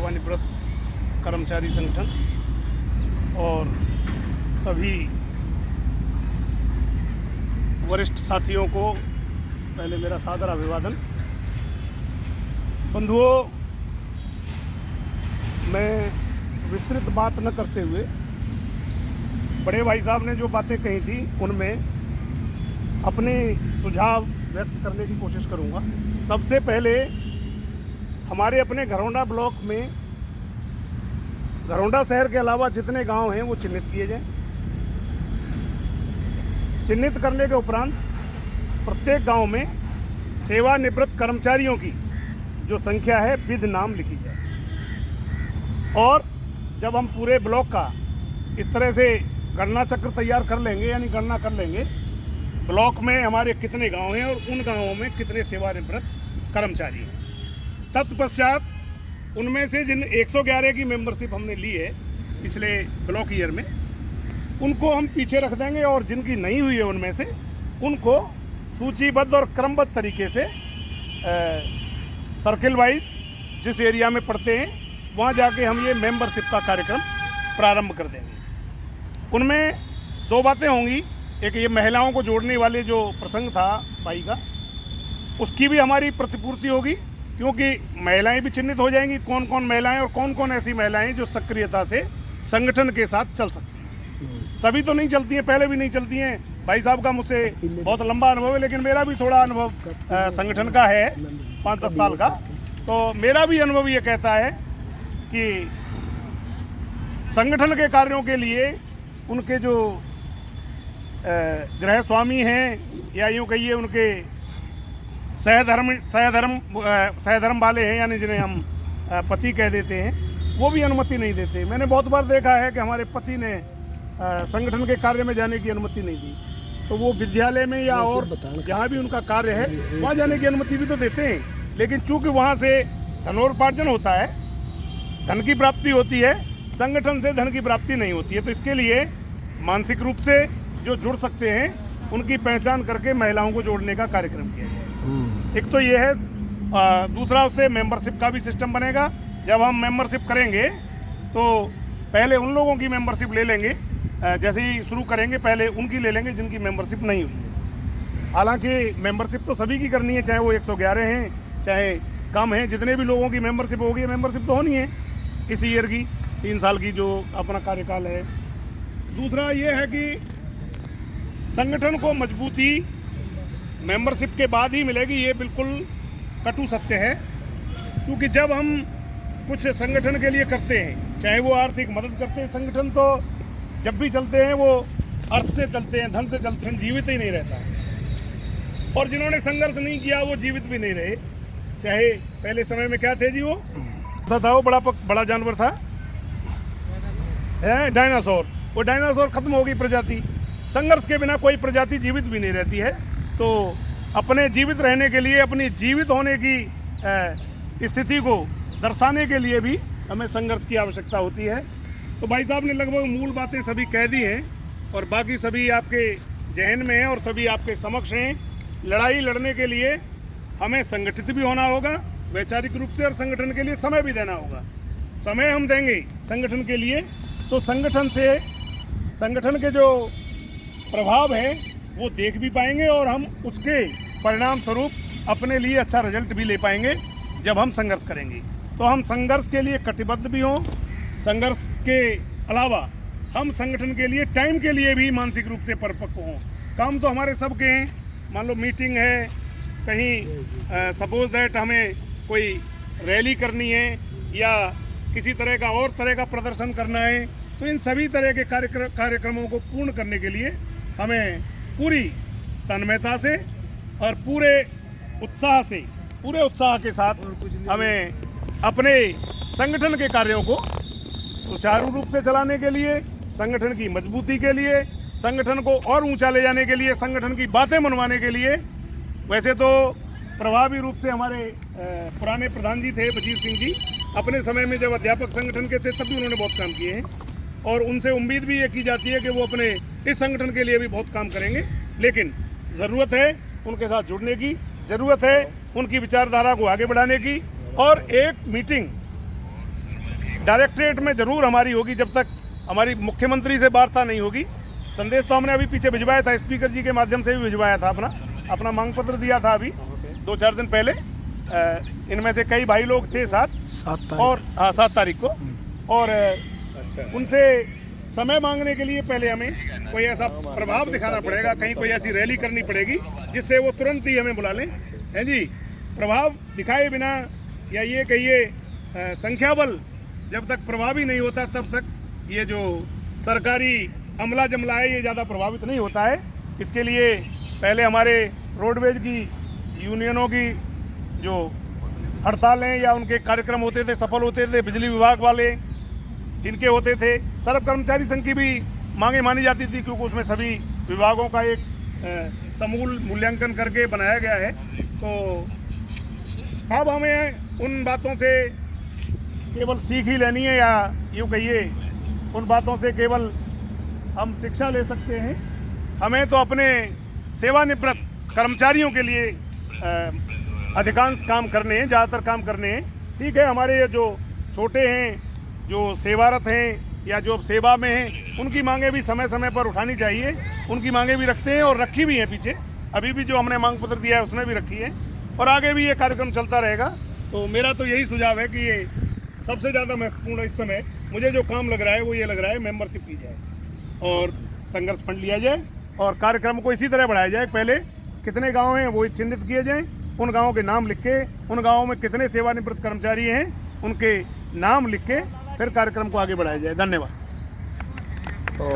सेवानिवृत्त कर्मचारी संगठन और सभी वरिष्ठ साथियों को पहले मेरा सादर अभिवादन। बंधुओं, मैं विस्तृत बात न करते हुए बड़े भाई साहब ने जो बातें कही थी उनमें अपने सुझाव व्यक्त करने की कोशिश करूंगा। सबसे पहले हमारे अपने घरौंडा ब्लॉक में घरौंडा शहर के अलावा जितने गांव हैं वो चिन्हित किए जाएं। चिन्हित करने के उपरांत प्रत्येक गांव में सेवानिवृत्त कर्मचारियों की जो संख्या है विध नाम लिखी जाए। और जब हम पूरे ब्लॉक का इस तरह से गणना चक्र तैयार कर लेंगे, यानी गणना कर लेंगे ब्लॉक में हमारे कितने गांव हैं और उन गांवों में कितने सेवानिवृत्त कर्मचारी हैं, तत्पश्चात उनमें से जिन 111 की मेंबरशिप हमने ली है पिछले ब्लॉक ईयर में, उनको हम पीछे रख देंगे और जिनकी नहीं हुई है उनमें से उनको सूचीबद्ध और क्रमबद्ध तरीके से सर्किल वाइज जिस एरिया में पढ़ते हैं वहाँ जाके हम ये मेंबरशिप का कार्यक्रम प्रारंभ कर देंगे। उनमें दो बातें होंगी। एक ये महिलाओं को जोड़ने वाले जो प्रसंग था भाई का, उसकी भी हमारी प्रतिपूर्ति होगी, क्योंकि महिलाएं भी चिन्हित हो जाएंगी, कौन कौन महिलाएं और कौन कौन ऐसी महिलाएं जो सक्रियता से संगठन के साथ चल सकती हैं। सभी तो नहीं चलती हैं, पहले भी नहीं चलती हैं। भाई साहब का मुझसे बहुत लंबा अनुभव है, लेकिन मेरा भी थोड़ा अनुभव संगठन का है 5-10 साल का। तो मेरा भी अनुभव ये कहता है कि संगठन के कार्यों के लिए उनके जो गृह स्वामी हैं या यूँ कहिए उनके सहधर्म वाले हैं, यानी जिन्हें हम पति कह देते हैं, वो भी अनुमति नहीं देते। मैंने बहुत बार देखा है कि हमारे पति ने संगठन के कार्य में जाने की अनुमति नहीं दी, तो वो विद्यालय में या और जहाँ भी उनका कार्य है वहाँ जाने की अनुमति भी तो देते हैं, लेकिन चूंकि वहाँ से धनोपार्जन होता है, धन की प्राप्ति होती है, संगठन से धन की प्राप्ति नहीं होती है। तो इसके लिए मानसिक रूप से जो जुड़ सकते हैं उनकी पहचान करके महिलाओं को जोड़ने का कार्यक्रम किया जाए। एक तो ये है, दूसरा उससे मेंबरशिप का भी सिस्टम बनेगा। जब हम मेंबरशिप करेंगे तो पहले उन लोगों की मेंबरशिप ले लेंगे, जैसे ही शुरू करेंगे पहले उनकी ले लेंगे जिनकी मेंबरशिप नहीं हुई है। हालांकि मेंबरशिप तो सभी की करनी है, चाहे वो 111 हैं चाहे कम हैं, जितने भी लोगों की मेंबरशिप होगी, मेंबरशिप तो होनी है इस ईयर की 3 साल की जो अपना कार्यकाल है। दूसरा ये है कि संगठन को मजबूती मेंबरशिप के बाद ही मिलेगी, ये बिल्कुल कटु सत्य है। क्योंकि जब हम कुछ संगठन के लिए करते हैं, चाहे वो आर्थिक मदद करते हैं, संगठन तो जब भी चलते हैं वो अर्थ से चलते हैं, धन से चलते हैं, जीवित ही नहीं रहता। और जिन्होंने संघर्ष नहीं किया वो जीवित भी नहीं रहे। चाहे पहले समय में क्या थे जी, वो बड़ा जानवर था, डायनासोर। वो डायनासोर खत्म हो गई प्रजाति। संघर्ष के बिना कोई प्रजाति जीवित भी नहीं रहती है। तो अपने जीवित रहने के लिए, अपनी जीवित होने की स्थिति को दर्शाने के लिए भी हमें संघर्ष की आवश्यकता होती है। तो भाई साहब ने लगभग मूल बातें सभी कह दी हैं और बाकी सभी आपके जहन में है और सभी आपके समक्ष हैं। लड़ाई लड़ने के लिए हमें संगठित भी होना होगा वैचारिक रूप से, और संगठन के लिए समय भी देना होगा। समय हम देंगे संगठन के लिए तो संगठन के जो प्रभाव है वो देख भी पाएंगे और हम उसके परिणाम स्वरूप अपने लिए अच्छा रिजल्ट भी ले पाएंगे जब हम संघर्ष करेंगे। तो हम संघर्ष के लिए कटिबद्ध भी हों, संघर्ष के अलावा हम संगठन के लिए टाइम के लिए भी मानसिक रूप से परिपक्व हों। काम तो हमारे सबके हैं, मान लो मीटिंग है कहीं, सपोज दैट हमें कोई रैली करनी है या किसी तरह का और तरह का प्रदर्शन करना है, तो इन सभी तरह के कार्यक्रमों को पूर्ण करने के लिए हमें पूरी तन्मयता से और पूरे उत्साह के साथ हमें अपने संगठन के कार्यों को सुचारू रूप से चलाने के लिए, संगठन की मजबूती के लिए, संगठन को और ऊंचा ले जाने के लिए, संगठन की बातें मनवाने के लिए। वैसे तो प्रभावी रूप से हमारे पुराने प्रधान जी थे वजीर सिंह जी, अपने समय में जब अध्यापक संगठन के थे तब भी उन्होंने बहुत काम किए हैं और उनसे उम्मीद भी ये की जाती है कि वो अपने इस संगठन के लिए भी बहुत काम करेंगे। लेकिन ज़रूरत है उनके साथ जुड़ने की, ज़रूरत है उनकी विचारधारा को आगे बढ़ाने की। और एक मीटिंग डायरेक्टरेट में ज़रूर हमारी होगी जब तक हमारी मुख्यमंत्री से वार्ता नहीं होगी। संदेश तो हमने अभी पीछे भिजवाया था, स्पीकर जी के माध्यम से भी भिजवाया था, अपना मांग पत्र दिया था अभी 2-4 दिन पहले। इनमें से कई भाई लोग थे 7 और 7 तारीख को, और उनसे समय मांगने के लिए पहले हमें कोई ऐसा प्रभाव दिखाना पड़ेगा, कहीं कोई ऐसी रैली करनी पड़ेगी जिससे वो तुरंत ही हमें बुला लें, हैं जी। प्रभाव दिखाए बिना या ये कहिए संख्या बल जब तक प्रभावी नहीं होता तब तक ये जो सरकारी अमला जमला है ये ज़्यादा प्रभावित नहीं होता है। इसके लिए पहले हमारे रोडवेज की यूनियनों की जो हड़तालें या उनके कार्यक्रम होते थे, सफल होते थे, बिजली विभाग वाले इनके होते थे, सर्व कर्मचारी संघ की भी मांगे मानी जाती थी, क्योंकि उसमें सभी विभागों का एक समूल मूल्यांकन करके बनाया गया है। तो अब हमें उन बातों से केवल सीख ही लेनी है, या यूँ कहिए उन बातों से केवल हम शिक्षा ले सकते हैं। हमें तो अपने सेवानिवृत्त कर्मचारियों के लिए अधिकांश काम करने हैं, ज़्यादातर काम करने हैं। ठीक है, हमारे जो छोटे हैं, जो सेवारत हैं या जो सेवा में हैं, उनकी मांगे भी समय समय पर उठानी चाहिए। उनकी मांगे भी रखते हैं और रखी भी हैं पीछे, अभी भी जो हमने मांग पत्र दिया है उसमें भी रखी है, और आगे भी ये कार्यक्रम चलता रहेगा। तो मेरा तो यही सुझाव है कि ये सबसे ज़्यादा महत्वपूर्ण इस समय मुझे जो काम लग रहा है वो ये लग रहा है, मेंबरशिप की जाए और संघर्ष फंड लिया जाए और कार्यक्रम को इसी तरह बढ़ाया जाए। पहले कितने गांव हैं वो चिन्हित किए जाएं, उन गांवों के नाम लिख के, उन गांवों में कितने सेवानिवृत्त कर्मचारी हैं उनके नाम लिख के फिर कार्यक्रम को आगे बढ़ाया जाए। धन्यवाद। तो